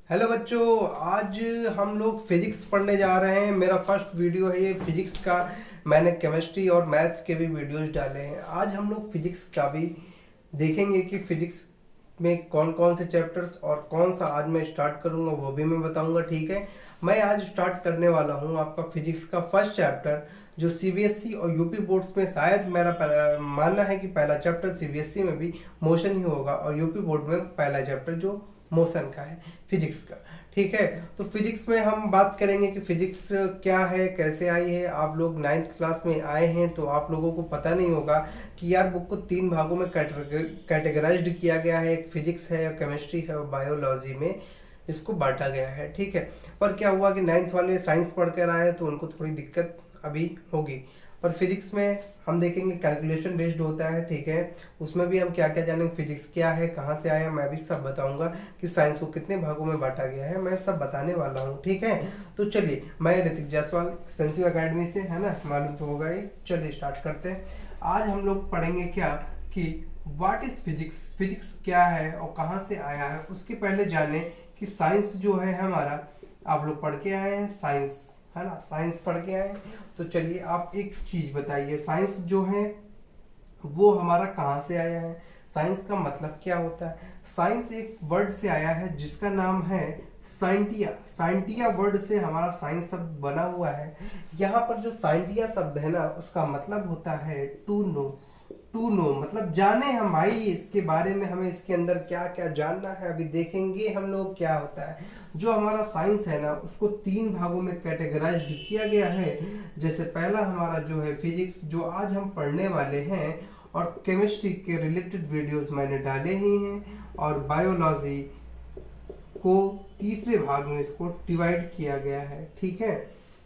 Hello बच्चों, आज हम लोग फिजिक्स पढ़ने जा रहे हैं। मेरा फर्स्ट वीडियो है ये फिजिक्स का। मैंने केमिस्ट्री और मैथ्स के भी वीडियोस डाले हैं। आज हम लोग फिजिक्स का भी देखेंगे कि फिजिक्स में कौन कौन से चैप्टर्स और कौन सा आज मैं स्टार्ट करूंगा वो भी मैं बताऊंगा। ठीक है, मैं आज स्टार्ट करने वाला हूं आपका फिजिक्स का फर्स्ट चैप्टर, जो सीबीएसई और यूपी बोर्ड्स में शायद मेरा मानना है कि पहला चैप्टर सीबीएसई में भी मोशन ही होगा और यूपी बोर्ड में पहला चैप्टर जो मोशन का है फिजिक्स का। ठीक है, तो फिजिक्स में हम बात करेंगे कि फिजिक्स क्या है, कैसे आई है। आप लोग 9th क्लास में आए हैं तो आप लोगों को पता नहीं होगा कि यार बुक को 3 भागों में कैटेगराइज्ड किया गया है। एक फिजिक्स है, केमिस्ट्री है और बायोलॉजी में इसको बांटा गया है। ठीक है, पर क्या हुआ कि 9th वाले साइंस पढ़ कर आए तो उनको थोड़ी दिक्कत अभी होगी। और फिजिक्स में हम देखेंगे कैलकुलेशन बेस्ड होता है। ठीक है, उसमें भी हम क्या क्या जानेंगे, फिजिक्स क्या है, कहाँ से आया, मैं भी सब बताऊंगा कि साइंस को कितने भागों में बांटा गया है, मैं सब बताने वाला हूँ। ठीक है, तो चलिए, मैं ऋतिक जायसवाल एक्सपेंसिव एकेडमी से, है ना, मालूम तो होगा ही। चलिए स्टार्ट करते हैं। आज हम लोग पढ़ेंगे क्या कि व्हाट इज फिजिक्स, फिजिक्स क्या है और कहाँ से आया है। उसके पहले जाने कि साइंस जो है हमारा, आप लोग पढ़ के आए हैं साइंस, है ना, साइंस पढ़ के आए हैं। तो चलिए आप एक चीज बताइए, साइंस जो है वो हमारा कहाँ से आया है, साइंस का मतलब क्या होता है। साइंस एक वर्ड से आया है जिसका नाम है साइंटिया। साइंटिया वर्ड से हमारा साइंस शब्द बना हुआ है। यहाँ पर जो साइंटिया शब्द है ना, उसका मतलब होता है टू नो। टू नो मतलब जाने हम भाई, इसके बारे में हमें इसके अंदर क्या क्या जानना है, अभी देखेंगे हम लोग क्या होता है। जो हमारा साइंस है ना, उसको 3 भागों में कैटेगराइज्ड किया गया है। जैसे पहला हमारा जो है फिजिक्स, जो आज हम पढ़ने वाले हैं, और केमिस्ट्री के रिलेटेड वीडियोस मैंने डाले ही हैं। और बायोलॉजी को तीसरे भाग में इसको डिवाइड किया गया है। ठीक है,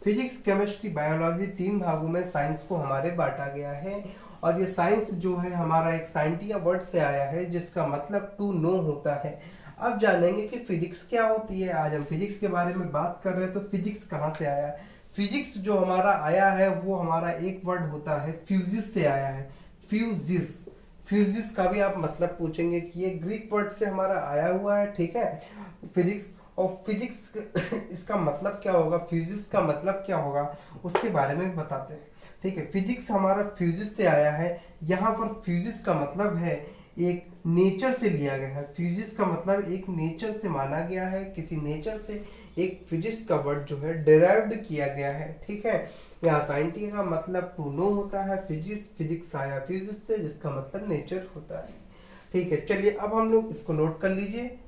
फिजिक्स, केमिस्ट्री, बायोलॉजी 3 भागों में साइंस को हमारे बांटा गया है। और ये साइंस जो है हमारा एक साइंटिया वर्ड से आया है जिसका मतलब टू नो होता है। अब जानेंगे कि फिजिक्स क्या होती है। आज हम फिजिक्स के बारे में बात कर रहे हैं, तो फिजिक्स कहाँ से आया है। फिजिक्स जो हमारा आया है वो हमारा एक वर्ड होता है फ्यूजिस से आया है। फ्यूजिस, फ्यूजिस का भी आप मतलब पूछेंगे कि ये ग्रीक वर्ड से हमारा आया हुआ है। ठीक है, फिजिक्स और फिजिक्स इसका मतलब क्या होगा, फ्यूजिस का मतलब क्या होगा, उसके बारे में बताते हैं। ठीक है, फिजिक्स हमारा फ्यूजिस से आया है। यहाँ पर फ्यूजिस का मतलब है एक नेचर से लिया गया है। फ्यूजिस का मतलब एक नेचर से माना गया है, किसी नेचर से एक फिजिक्स का वर्ड जो है डिराइव्ड किया गया है। ठीक है, यहाँ साइंटिफिक का मतलब टू नो होता है, फिजिक्स, फिजिक्स आया फ्यूजिस से जिसका मतलब नेचर होता है। ठीक है, चलिए अब हम लोग इसको नोट कर लीजिए।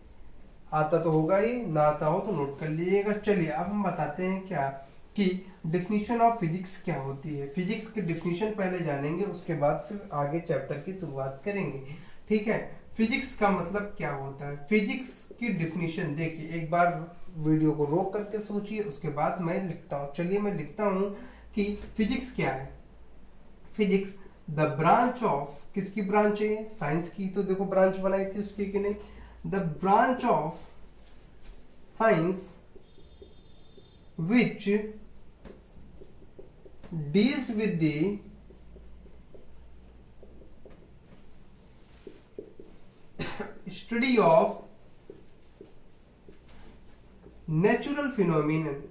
आता तो होगा ही, ना आता हो तो नोट कर लीजिएगा। चलिए अब हम बताते हैं क्या कि डिफिनीशन ऑफ फिजिक्स क्या होती है। फिजिक्स की डिफिनीशन पहले जानेंगे, उसके बाद फिर आगे चैप्टर की शुरुआत करेंगे। ठीक है, फिजिक्स का मतलब क्या होता है। फिजिक्स की डिफिनीशन देखिए, एक बार वीडियो को रोक करके सोचिए, उसके बाद मैं लिखता हूँ। चलिए मैं लिखता हूँ कि फिजिक्स क्या है। फिजिक्स द ब्रांच ऑफ, किसकी ब्रांच है, साइंस की। तो देखो ब्रांच बनाई थी उसकी कि नहीं, the branch of science which deals with the study of natural phenomenon.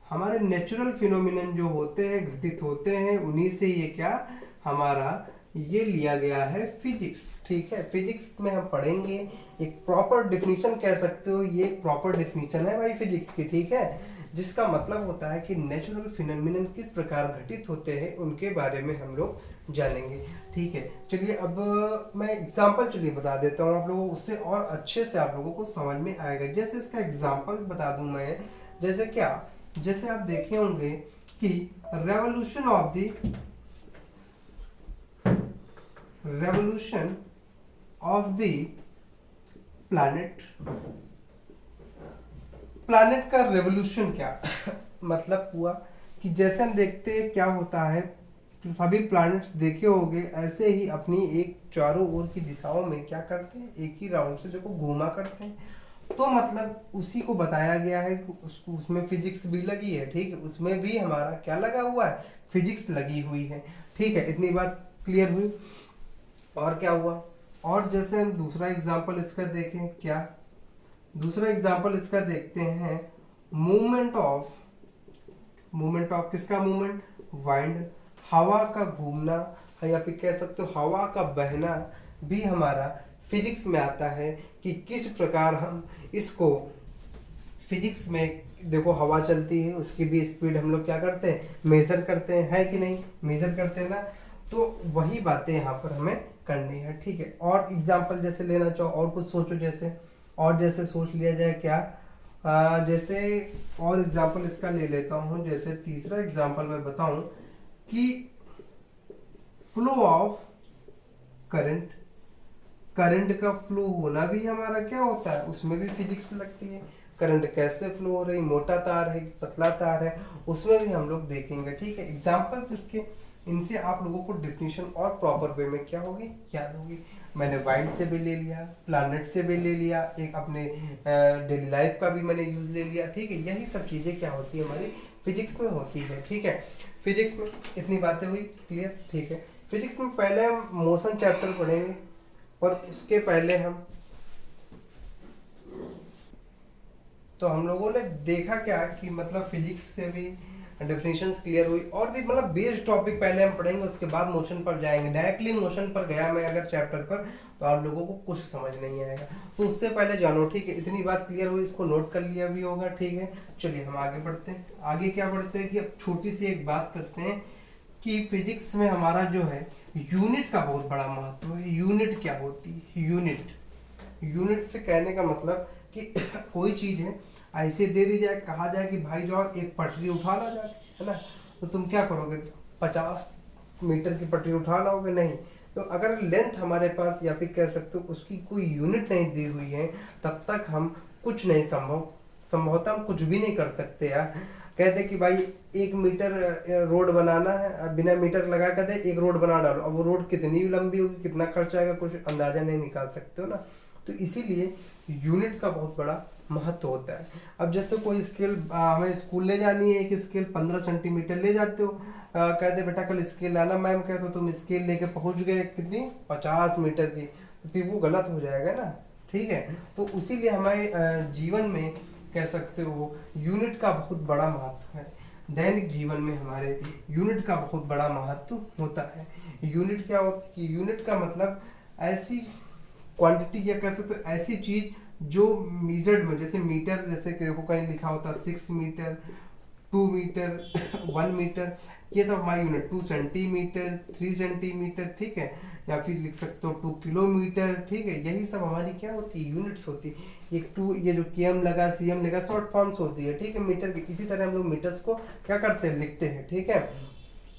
हमारे नेचुरल फिनोमिनन जो होते हैं, घटित होते हैं, उन्हीं से ये क्या हमारा ये लिया गया है फिजिक्स। ठीक है, फिजिक्स में हम पढ़ेंगे, एक प्रॉपर डिफिनीशन कह सकते हो, ये एक प्रॉपर डिफिनीशन है भाई फिजिक्स की। ठीक है, जिसका मतलब होता है कि नेचुरल फिनोमिनन किस प्रकार घटित होते हैं उनके बारे में हम लोग जानेंगे। ठीक है, चलिए अब मैं एग्जांपल चलिए बता देता हूँ आप लोगों को, उससे और अच्छे से आप लोगों को समझ में आएगा। जैसे इसका एग्जांपल बता दूं मैं, जैसे क्या, जैसे आप देखे होंगे कि revolution of the revolution of the planet. Planet का रेवोल्यूशन क्या मतलब हुआ कि जैसे हम देखते हैं क्या होता है, तो सभी प्लैनेट्स देखे होंगे ऐसे ही अपनी एक चारों ओर की दिशाओं में क्या करते हैं, एक ही राउंड से देखो घूमा करते हैं। तो मतलब उसी को बताया गया है कि उसको, उसमें फिजिक्स भी लगी है। ठीक है, उसमें भी हमारा क्या लगा हुआ है, फिजिक्स लगी हुई है। ठीक है, इतनी बात क्लियर हुई। और क्या हुआ, और जैसे हम दूसरा एग्जांपल इसका देखें क्या, दूसरा एग्जांपल इसका देखते हैं, मूवमेंट ऑफ किसका मूवमेंट, वाइंड, हवा का घूमना, या फिर कह सकते हो हवा का बहना भी हमारा फिजिक्स में आता है कि किस प्रकार हम इसको फिजिक्स में, देखो हवा चलती है उसकी भी स्पीड हम लोग क्या करते हैं, मेजर करते हैं, है कि नहीं, मेजर करते हैं ना। तो वही बातें यहाँ पर हमें करनी है, ठीक है। और एग्जांपल जैसे लेना चाहो और कुछ सोचो, जैसे और जैसे सोच लिया जाए क्या, जैसे और एग्जांपल इसका ले लेता हूँ। जैसे तीसरा एग्जांपल मैं बताऊं कि फ्लो ऑफ करंट, करंट का फ्लो होना भी हमारा क्या होता है, उसमें भी फिजिक्स लगती है। करंट कैसे फ्लो हो रही, मोटा तार है पतला तार है, उसमें भी हम लोग देखेंगे, ठीक है। एग्जांपल्स इसके, इनसे आप लोगों को डेफिनेशन और प्रॉपर वे में क्या होगी, याद होगी। मैंने वाइंड से भी ले लिया, प्लानट से भी ले लिया, एक अपने डेली लाइफ का भी मैंने यूज ले लिया, ठीक है। यही सब चीजें क्या होती है, हमारी फिजिक्स में होती है, ठीक है। फिजिक्स में इतनी बातें हुई क्लियर, ठीक है। फिजिक्स में पहले हम मोशन चैप्टर पढ़ेंगे, और उसके पहले हम लोगों ने देखा क्या कि मतलब फिजिक्स से भी डेफिनेशंस क्लियर हुई, और भी मतलब बेस्ड टॉपिक पहले हम पढ़ेंगे, उसके बाद मोशन पर जाएंगे। डायरेक्टली मोशन पर गया मैं अगर चैप्टर पर, तो आप लोगों को कुछ समझ नहीं आएगा, तो उससे पहले जानो, ठीक है। इतनी बात क्लियर हुई, इसको नोट कर लिया भी होगा, ठीक है। चलिए हम आगे बढ़ते हैं। आगे क्या बढ़ते हैं कि अब छोटी सी एक बात करते हैं कि फिजिक्स में हमारा जो है यूनिट का बहुत बड़ा महत्व है। यूनिट क्या होती है, यूनिट से कहने का मतलब कि कोई चीज है ऐसे दे दी जाए, कहा जाए कि भाई जाओ एक पटरी उठा ला जाके, है ना, तो तुम क्या करोगे, 50 मीटर की पटरी उठा लाओगे, नहीं। तो अगर लेंथ हमारे पास, या फिर कह सकते हो उसकी कोई यूनिट नहीं दी हुई है, तब तक हम कुछ नहीं संभवतः हम कुछ भी नहीं कर सकते यार। कहते कि भाई 1 मीटर रोड बनाना है, अब बिना मीटर लगा कर दे एक रोड बना डालो, अब वो रोड कितनी लंबी होगी, कितना खर्चा आएगा, कुछ अंदाजा नहीं निकाल सकते हो ना। तो इसीलिए यूनिट का बहुत बड़ा महत्व होता है। अब जैसे कोई स्केल हमें स्कूल ले जानी है, एक स्केल 15 सेंटीमीटर ले जाते हो, कहते बेटा कल स्केल लाना, मैम कहते हो तुम स्केल लेके पहुंच गए कितनी 50 मीटर की, तो फिर वो गलत हो जाएगा ना, ठीक है। तो उसीलिए हमारे जीवन में कह सकते हो यूनिट का बहुत बड़ा महत्व है। दैनिक जीवन में हमारे यूनिट का बहुत बड़ा महत्व होता है। यूनिट क्या होती है, यूनिट का मतलब ऐसी क्वांटिटी, या कह सकते हो ऐसी चीज जो मेजर्ड में, जैसे मीटर, जैसे देखो कहीं लिखा होता है 6 मीटर, 2 मीटर 1 मीटर, ये सब हमारी यूनिट, 2 सेंटीमीटर, 3 सेंटीमीटर, ठीक है। या फिर लिख सकते हो 2 किलोमीटर, ठीक है। यही सब हमारी क्या होती है, यूनिट्स होती है। ये जो केएम लगा, सीएम लगा, शॉर्ट फॉर्म्स होती है, ठीक है, मीटर की। इसी तरह हम लोग मीटर्स को क्या करते हैं, लिखते हैं, ठीक है।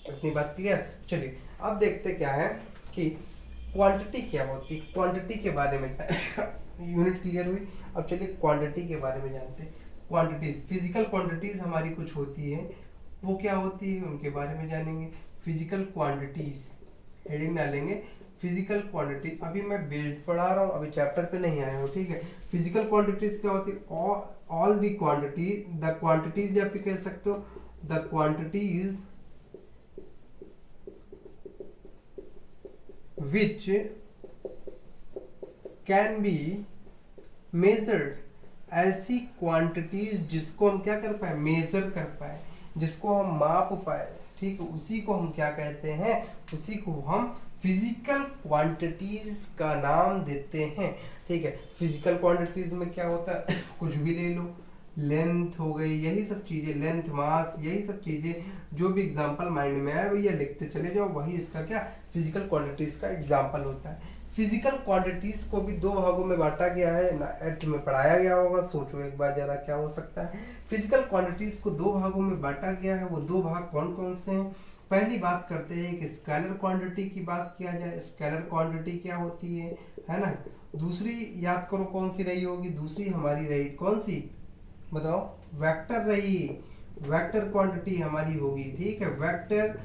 इतनी बात क्लियर। चलिए अब देखते क्या है कि क्वांटिटी क्या होती है, क्वांटिटी के बारे में यूनिट क्लियर हुई। अब चलिए क्वांटिटी के बारे में जानते हैं। क्वांटिटीज, फिजिकल क्वांटिटीज हमारी कुछ होती है, वो क्या होती है उनके बारे में जानेंगे। फिजिकल क्वांटिटीज हेडिंग डालेंगे, फिजिकल क्वांटिटी। अभी मैं बेस्ड पढ़ा रहा हूँ, अभी चैप्टर पे नहीं आया हूँ, ठीक है। फिजिकल क्वांटिटीज क्या होती है, all the quantity, the quantities, या फिर कह सकते हो the quantities which can be measured, ऐसी क्वांटिटीज जिसको हम क्या कर पाए, मेजर कर पाए, जिसको हम माप पाए, ठीक है, उसी को हम क्या कहते हैं, उसी को हम फिजिकल क्वांटिटीज का नाम देते हैं, ठीक है। फिजिकल क्वांटिटीज में क्या होता है कुछ भी ले लो, लेंथ हो गई, यही सब चीजें, लेंथ, मास, यही सब चीजें, जो भी एग्जांपल माइंड में आए भैया लिखते चले जाओ, वही इसका क्या फिजिकल क्वांटिटीज का एग्जांपल होता है। फिजिकल क्वांटिटीज को भी 2 भागों में बांटा गया है ना, 8th में पढ़ाया गया होगा, सोचो एक बार जरा क्या हो सकता है। फिजिकल क्वांटिटीज को 2 भागों में बांटा गया है, वो 2 भाग कौन कौन से हैं। पहली बात करते हैं कि स्केलर क्वांटिटी की बात किया जाए। स्केलर क्वांटिटी क्या होती है ना। दूसरी याद करो कौन सी रही होगी, दूसरी हमारी रही कौन सी, बताओ, वेक्टर रही, वेक्टर क्वांटिटी हमारी होगी, ठीक है। वेक्टर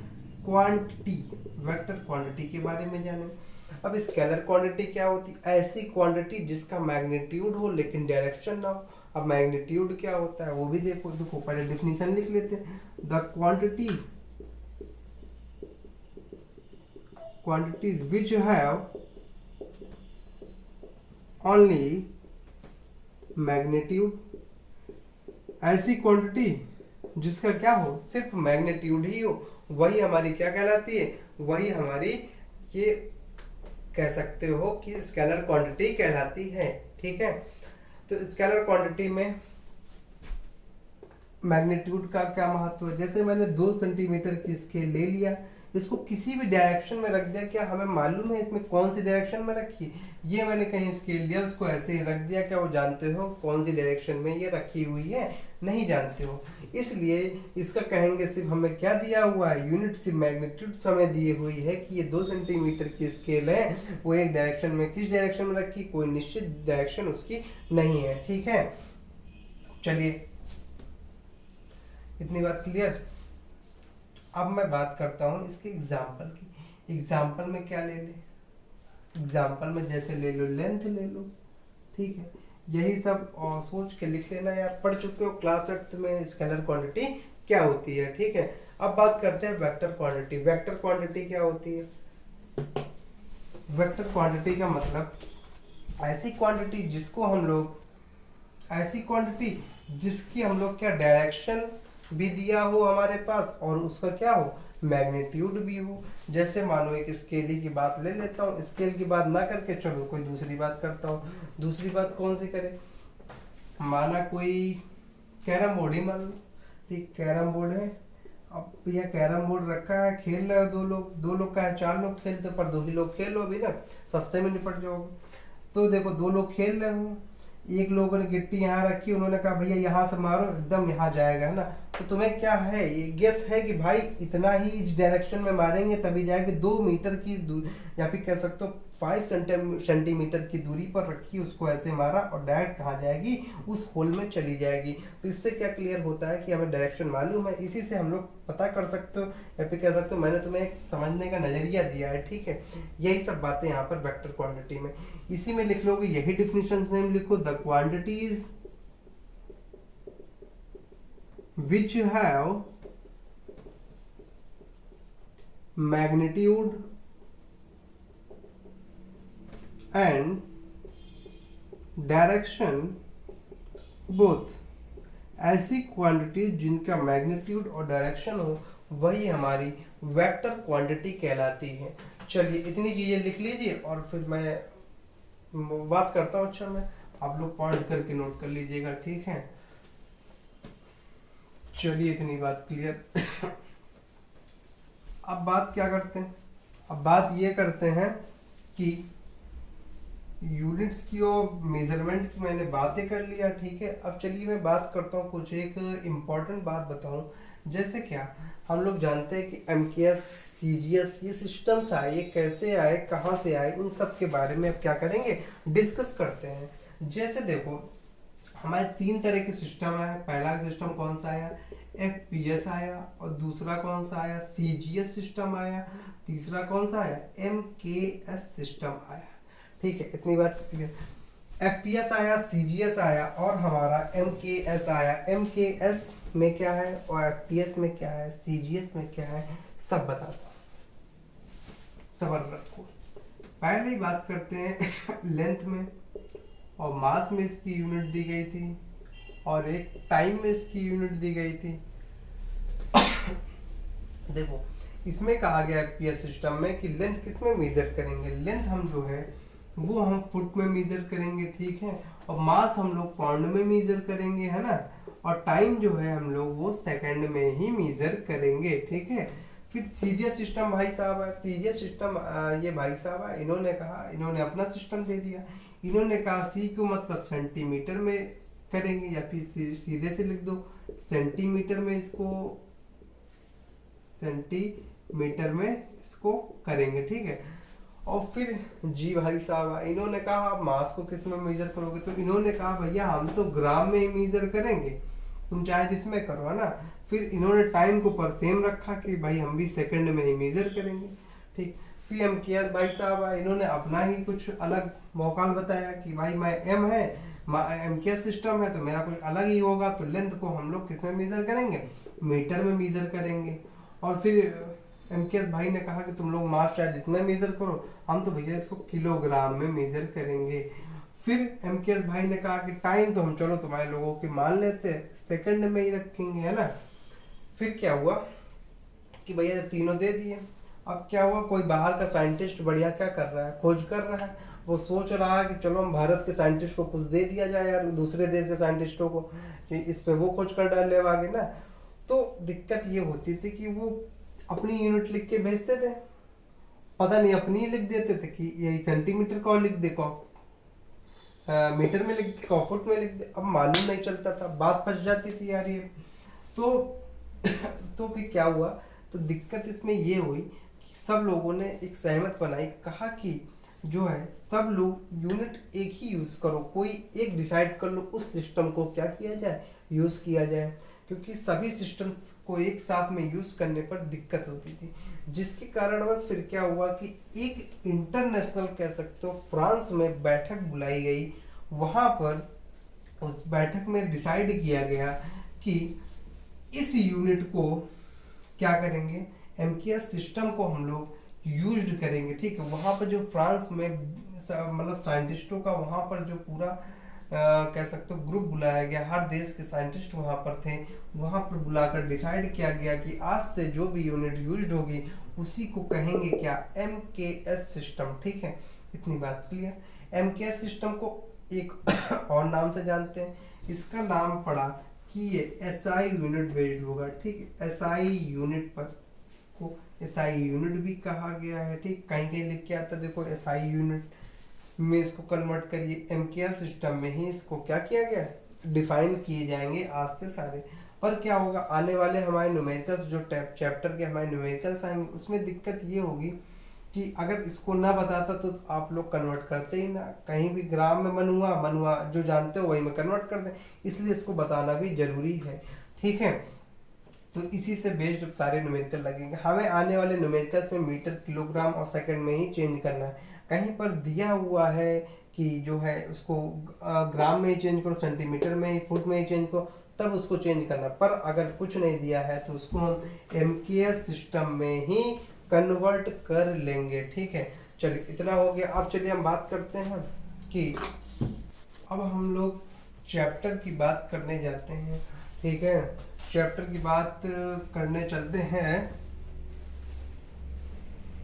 क्वांटिटी के बारे में जाने। अब स्केलर क्वांटिटी क्या होती, ऐसी क्वांटिटी जिसका मैग्नीट्यूड हो लेकिन डायरेक्शन ना हो। अब मैग्नीट्यूड क्या होता है वो भी देखो पहले डिफिनीशन लिख लेते हैं। The quantities which have only magnitude, ऐसी क्वांटिटी जिसका क्या हो, सिर्फ मैग्नीट्यूड ही हो, वही हमारी क्या कहलाती है, वही हमारी ये कह सकते हो कि स्केलर क्वांटिटी कहलाती है। ठीक है, तो स्केलर क्वांटिटी में मैग्नीट्यूड का क्या महत्व है। जैसे मैंने 2 सेंटीमीटर की स्केल ले लिया, इसको किसी भी डायरेक्शन में रख दिया, क्या हमें मालूम है इसमें कौन सी डायरेक्शन में रखी, ये मैंने कहीं स्केल लिया उसको ऐसे ही रख दिया, क्या वो जानते हो कौन सी डायरेक्शन में ये रखी हुई है, नहीं जानते हो। इसलिए इसका कहेंगे सिर्फ हमें क्या दिया हुआ है, यूनिट सिर्फ मैग्नीट्यूड हमें दी हुई है कि ये 2 सेंटीमीटर की स्केल है, वो एक डायरेक्शन में, किस डायरेक्शन में रखी, कोई निश्चित डायरेक्शन उसकी नहीं है। ठीक है, चलिए इतनी बात क्लियर। अब मैं बात करता हूँ इसके एग्जाम्पल की। एग्जाम्पल में क्या ले ले, एग्जाम्पल में जैसे ले लो लेंथ ले लो। ठीक है, यही सब और सोच के लिख लेना यार, पढ़ चुके हो क्लास 8 में स्केलर क्वांटिटी क्या होती है। ठीक है, अब बात करते हैं वेक्टर क्वांटिटी। वेक्टर क्वांटिटी क्या होती है, वेक्टर क्वांटिटी का मतलब ऐसी क्वांटिटी जिसको हम लोग, ऐसी क्वांटिटी जिसकी हम लोग क्या डायरेक्शन भी दिया हो हमारे पास और उसका क्या हो मैग्नीट्यूड भी हो। जैसे मानो एक स्केल की बात ले लेता हूँ, स्केल की बात ना करके चलो कोई दूसरी बात करता हूँ। दूसरी बात कौन सी करे, माना कोई कैरम बोर्ड ही मान लो। ठीक, कैरम बोर्ड है, अब यह कैरम बोर्ड रखा है, खेल रहे हो दो लोग का है, 4 लोग खेलते, पर 2 ही लोग खेल लो अभी ना, सस्ते में निपट जाओगे। तो देखो 2 लोग खेल रहे हो, एक लोगों ने गिट्टी यहाँ रखी, उन्होंने कहा भैया यहाँ से मारो एकदम यहाँ जाएगा, है ना। तो तुम्हें क्या है, ये गेस है कि भाई इतना ही इस डायरेक्शन में मारेंगे तभी जाएगी। 2 मीटर की दूर या फिर कह सकते हो 5 सेंटीमीटर की दूरी पर रखी, उसको ऐसे मारा और डायरेक्ट कहाँ जाएगी, उस होल में चली जाएगी। तो इससे क्या क्लियर होता है कि हमें डायरेक्शन मालूम है, इसी से हम लोग पता कर सकते हो या फिर कह सकते हो मैंने तुम्हें एक समझने का नजरिया दिया है। ठीक है, यही सब बातें यहाँ पर वेक्टर क्वांटिटी में, इसी में लिख लोगे, यही डिफिनेशन नेम लिखो, the quantities which have magnitude and direction both, ऐसी क्वांटिटी जिनका मैग्नीट्यूड और डायरेक्शन हो वही हमारी वेक्टर क्वांटिटी कहलाती है। चलिए इतनी चीजें लिख लीजिए और फिर मैं वास करता हूँ। अच्छा, मैं आप लोग पॉइंट करके नोट कर लीजिएगा। ठीक है, चलिए इतनी बात क्लियर। अब बात क्या करते हैं, अब बात ये करते हैं कि यूनिट्स की और मेजरमेंट की मैंने बातें कर लिया। ठीक है, अब चलिए मैं बात करता हूँ, कुछ एक इम्पॉर्टेंट बात बताऊँ। जैसे क्या हम लोग जानते हैं कि MKS, CGS ये सिस्टम्स आए, ये कैसे आए, कहाँ से आए, इन सब के बारे में अब क्या करेंगे, डिस्कस करते हैं। जैसे देखो हमारे 3 तरह के सिस्टम है। पहला सिस्टम कौन सा आया, FPS आया, और दूसरा कौन सा आया, CGS सिस्टम आया, तीसरा कौन सा आया, MKS सिस्टम आया। ठीक है, इतनी बात क्लियर। FPS आया, CGS आया और हमारा MKS आया। MKS में क्या है और FPS में क्या है, CGS में क्या है, सब बताता हूँ, सबर रखो। पहले ही बात करते हैं लेंथ में, और मास में इसकी यूनिट दी गई थी और एक टाइम में इसकी यूनिट दी गई थी। देखो इसमें कहा गया FPS सिस्टम में कि लेंथ किसमें मेजर करेंगे, लेंथ हम जो है वो हम फुट में मेजर करेंगे। ठीक है, और मास हम लोग पाउंड में मेजर करेंगे, है ना, और टाइम जो है हम लोग वो सेकंड में ही मेजर करेंगे। ठीक है, फिर CGS सिस्टम भाई साहब है, CGS सिस्टम ये भाई साहब है, इन्होंने कहा, इन्होंने अपना सिस्टम दे दिया। इन्होंने कहा C को मतलब सेंटीमीटर में करेंगे, या फिर सीधे से लिख दो सेंटीमीटर में, इसको सेंटीमीटर में इसको करेंगे। ठीक है, और फिर जी भाई साहब इन्होंने कहा मास को किस में मेजर करोगे, तो इन्होंने कहा भैया हम तो ग्राम में ही मेजर करेंगे, तुम चाहे जिसमें करो, है ना। फिर इन्होंने टाइम को पर सेम रखा कि भाई हम भी सेकंड में ही मेजर करेंगे। ठीक, फिर MKS भाई साहब इन्होंने अपना ही कुछ अलग मौकाल बताया कि भाई मैं M है, MKS सिस्टम है तो मेरा कुछ अलग ही होगा, तो लेंथ को हम लोग किस में मेजर करेंगे, मीटर में मेजर करेंगे। और फिर MKS भाई ने कहा कि तुम लोग मास चाहे जितना मेजर करो, हम तो भैया इसको किलोग्राम में मेजर करेंगे। फिर एमकेएस भाई ने कहा कि टाइम तो हम चलो तुम्हारे लोगों की मान लेते हैं, सेकंड में ही रखेंगे, है ना। फिर क्या हुआ कि भैया तीनों दे दिए। अब क्या हुआ, कोई बाहर का साइंटिस्ट बढ़िया क्या कर रहा है, खोज कर रहा है। वो सोच रहा है कि चलो हम भारत के साइंटिस्ट को कुछ दे दिया जाए यार दूसरे देश के साइंटिस्टों को, कि इस पे वो खोज कर डाले आगे ना। तो दिक्कत ये होती थी कि वो अपनी यूनिट लिख के भेजते थे, पता नहीं अपनी लिख देते थे कि यही सेंटीमीटर को लिख दे, को मीटर में लिख दे, को फुट में लिख दे। अब मालूम नहीं चलता था, बात फंस जाती थी यार ये। तो तो फिर क्या हुआ, तो दिक्कत इसमें ये हुई कि सब लोगों ने एक सहमत बनाई, कहा कि जो है सब लोग यूनिट एक ही यूज करो, कोई एक डिसाइड कर लो उस सिस्टम को क्या किया जाए, यूज किया जाए। क्योंकि सभी सिस्टम्स को एक साथ में यूज करने पर दिक्कत होती थी, जिसके कारण बस फिर क्या हुआ कि एक इंटरनेशनल कह सकते हो फ्रांस में बैठक बुलाई गई। वहां पर उस बैठक में डिसाइड किया गया कि इस यूनिट को क्या करेंगे, एमकेएस सिस्टम को हम लोग यूज्ड करेंगे, ठीक है। वहाँ पर जो फ्रांस में मतलब साइंटिस्टों का वहाँ पर जो पूरा कह सकते हो ग्रुप बुलाया गया, हर देश के साइंटिस्ट वहाँ पर थे। वहाँ पर बुलाकर डिसाइड किया गया कि आज से जो भी यूनिट यूज्ड होगी उसी को कहेंगे क्या, एमकेएस सिस्टम, ठीक है। इतनी बात क्लियर। एमकेएस सिस्टम को एक और नाम से जानते हैं, इसका नाम पड़ा कि ये एसआई यूनिट बेस्ड होगा, ठीक है। एसआई यूनिट पर इसको एसआई यूनिट भी कहा गया है, ठीक। कहीं कहीं लिख के आता देखो एसआई यूनिट में इसको कन्वर्ट करिए, एमकेएस सिस्टम में ही इसको क्या किया गया, डिफाइन किए जाएंगे आज से सारे। पर क्या होगा, आने वाले हमारे न्यूमेरिकल्स जो चैप्टर के हमारे न्यूमेरिकल्स आएंगे उसमें दिक्कत ये होगी कि अगर इसको ना बताता तो आप लोग कन्वर्ट करते ही ना, कहीं भी ग्राम में मनुआ मनुआ जो जानते हो वही में कन्वर्ट कर दें, इसलिए इसको बताना भी जरूरी है, ठीक है। तो इसी से बेस्ड सारे न्यूमेरिकल लगेंगे। हमें आने वाले न्यूमेरिकल्स में मीटर, किलोग्राम और सेकंड में ही चेंज करना है। कहीं पर दिया हुआ है कि जो है उसको ग्राम में ही चेंज करो, सेंटीमीटर में ही, फुट में ही चेंज करो, तब उसको चेंज करना। पर अगर कुछ नहीं दिया है तो उसको हम एमकेएस सिस्टम में ही कन्वर्ट कर लेंगे, ठीक है। चलिए इतना हो गया। अब चलिए हम बात करते हैं कि अब हम लोग चैप्टर की बात करने जाते हैं, ठीक है। चैप्टर की बात करने चलते हैं।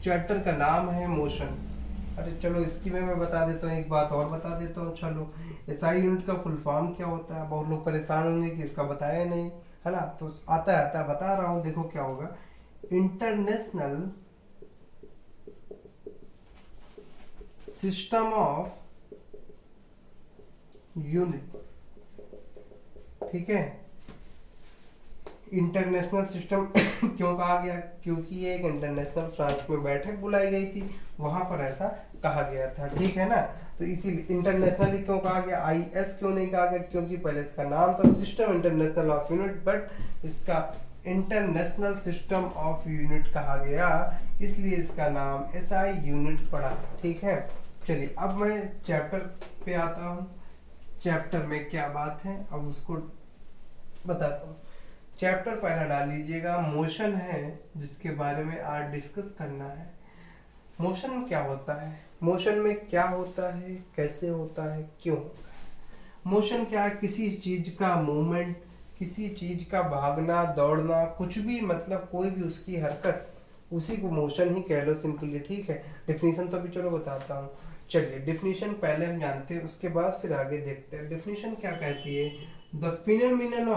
चैप्टर का नाम है मोशन। अरे चलो इसकी मैं बता देता हूँ, एक बात और बता देता हूँ। चलो एसआई यूनिट का फुल फॉर्म क्या होता है, बहुत लोग परेशान होंगे कि इसका बताया नहीं, है ना। तो आता बता रहा हूँ, देखो क्या होगा। इंटरनेशनल सिस्टम ऑफ यूनिट, ठीक है। इंटरनेशनल सिस्टम क्यों कहा गया, क्योंकि ये एक इंटरनेशनल फ्रांस में बैठक बुलाई गई थी, वहां पर ऐसा कहा गया था, ठीक है ना। तो इसीलिए इंटरनेशनल क्यों कहा गया, आईएस क्यों नहीं कहा गया, क्योंकि पहले इसका नाम था system international of unit, but इसका इंटरनेशनल सिस्टम ऑफ यूनिट कहा गया, इसलिए इसका नाम एसआई यूनिट पड़ा, ठीक है। चलिए अब मैं चैप्टर पे आता हूँ। चैप्टर में क्या बात है अब उसको बताता हूँ। चैप्टर पहला डाल लीजिएगा, मोशन है, जिसके बारे में आज डिस्कस करना है। मोशन क्या होता है, मोशन में क्या होता है, कैसे होता है, क्यों होता है। मोशन क्या है, किसी चीज का मूवमेंट, किसी चीज का भागना दौड़ना, कुछ भी, मतलब कोई भी उसकी हरकत, उसी को मोशन ही कह लो सिंपली, ठीक है। डेफिनेशन तो अभी चलो बताता हूँ। चलिए डेफिनेशन पहले हम जानते हैं, उसके बाद फिर आगे देखते हैं। डेफिनेशन क्या कहती है, the phenomenon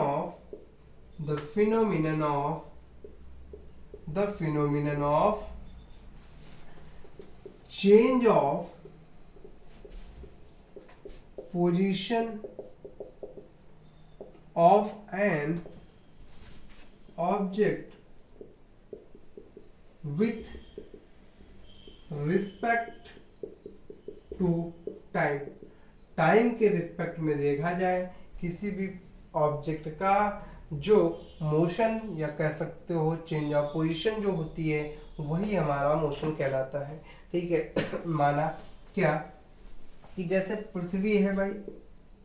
of change of position of an object with respect to time। Time के रिस्पेक्ट में देखा जाए किसी भी ऑब्जेक्ट का जो मोशन या कह सकते हो चेंज ऑफ पोजीशन जो होती है, वही हमारा मोशन कहलाता है, ठीक है। माना क्या कि जैसे पृथ्वी है भाई,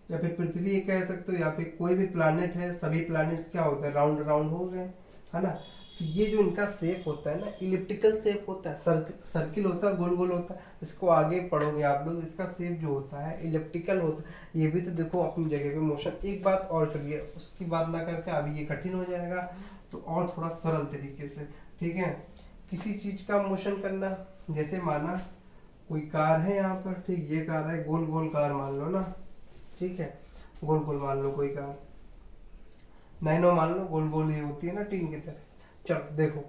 या फिर पृथ्वी ये कह सकते हो, या फिर कोई भी प्लैनेट है, सभी प्लैनेट्स क्या होते हैं, राउंड राउंड हो गए, है ना। तो ये जो इनका शेप होता है ना, इलिप्टिकल शेप होता है, सर्किल होता है, गोल गोल होता है। इसको आगे पढ़ोगे आप लोग, इसका शेप जो होता है इलिप्टिकल होता है। ये भी तो देखो अपनी जगह पे मोशन। एक बात और, चलिए उसकी बात ना करके अभी ये कठिन हो जाएगा, तो और थोड़ा सरल तरीके से, ठीक है। किसी चीज का मोशन करना, जैसे माना कोई कार है यहाँ पर, ठीक, ये कार है, गोल गोल कार मान लो ना, ठीक है, गोल गोल मान लो कोई कार, नाइनो मान लो, गोल गोल ये होती है ना टीन की तरह। चलो देखो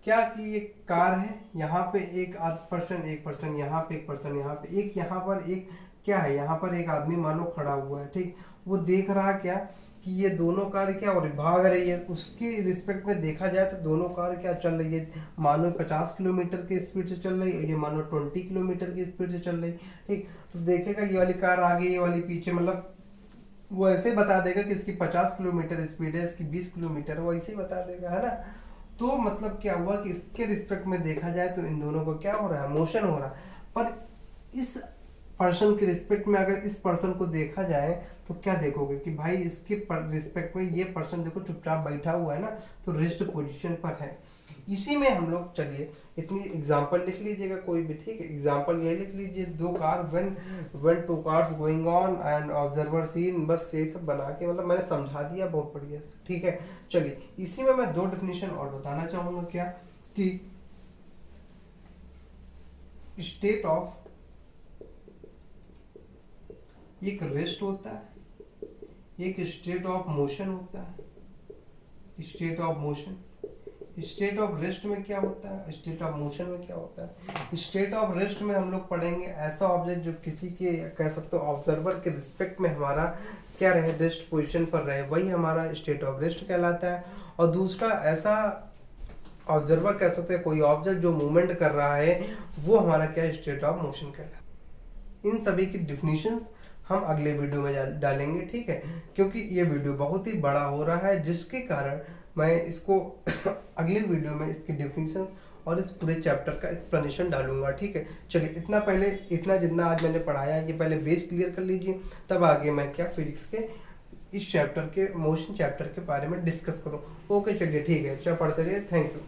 क्या कि ये कार है, यहाँ पे एक पर्सन, एक पर्सन यहाँ पे, एक पर्सन यहाँ पे, एक यहाँ पर, एक क्या है यहाँ पर एक आदमी मानो खड़ा हुआ है, ठीक। वो देख रहा क्या कि ये दोनों कार क्या हो रही, भाग रही है। उसके रिस्पेक्ट में देखा जाए तो दोनों कार क्या चल रही है, मानो 50 किलोमीटर की स्पीड से चल रही है, ये मानो 20 किलोमीटर की स्पीड से चल रही है, ठीक। तो देखेगा ये वाली कार आगे, ये वाली पीछे, मतलब वो ऐसे बता देगा कि इसकी 50 किलोमीटर स्पीड है, इसकी 20 किलोमीटर, वो ऐसे ही बता देगा, है ना। तो मतलब क्या हुआ कि इसके रिस्पेक्ट में देखा जाए तो इन दोनों को क्या हो रहा है, मोशन हो रहा है। पर इस पर्सन के रिस्पेक्ट में अगर इस पर्सन को देखा जाए तो क्या देखोगे कि भाई इसके रिस्पेक्ट में ये पर्सन देखो चुपचाप बैठा हुआ है ना, तो रेस्ट पोजीशन पर है। इसी में हम लोग, चलिए इतनी एग्जांपल लिख लीजिएगा कोई भी, ठीक है। एग्जांपल ये लिख लीजिए, दो car, when two cars going on and observer seen, बस ये सब बना के मतलब मैंने समझा दिया बहुत बढ़िया से, ठीक है। चलिए इसी में मैं दो डेफिनेशन और बताना चाहूंगा, क्या कि स्टेट ऑफ, एक रेस्ट होता है, एक स्टेट ऑफ मोशन होता है। State of motion, state of rest में क्या होता है, स्टेट ऑफ मोशन में क्या होता है। स्टेट ऑफ रेस्ट में हम लोग पढ़ेंगे ऐसा ऑब्जेक्ट जो किसी के, कह सकते हो ऑब्जर्वर के रिस्पेक्ट में हमारा क्या रहे, रेस्ट पोजीशन पर रहे, वही हमारा स्टेट ऑफ रेस्ट कहलाता है। और दूसरा ऐसा ऑब्जर्वर कह सकते हैं कोई ऑब्जेक्ट जो मूवमेंट कर रहा है, वो हमारा क्या, स्टेट ऑफ मोशन कहलाता है। इन सभी की डिफिनीशंस हम अगले वीडियो में डालेंगे, ठीक है, क्योंकि ये वीडियो बहुत ही बड़ा हो रहा है, जिसके कारण मैं इसको अगले वीडियो में इसकी डेफिनेशन और इस पूरे चैप्टर का एक्सप्लेनेशन डालूंगा, ठीक है। चलिए इतना पहले, इतना जितना आज मैंने पढ़ाया है ये पहले बेस क्लियर कर लीजिए, तब आगे मैं क्या फिजिक्स के इस चैप्टर के, मोशन चैप्टर के बारे में डिस्कस करूँ। ओके चलिए ठीक है, अच्छा पढ़ते रहिए, थैंक यू।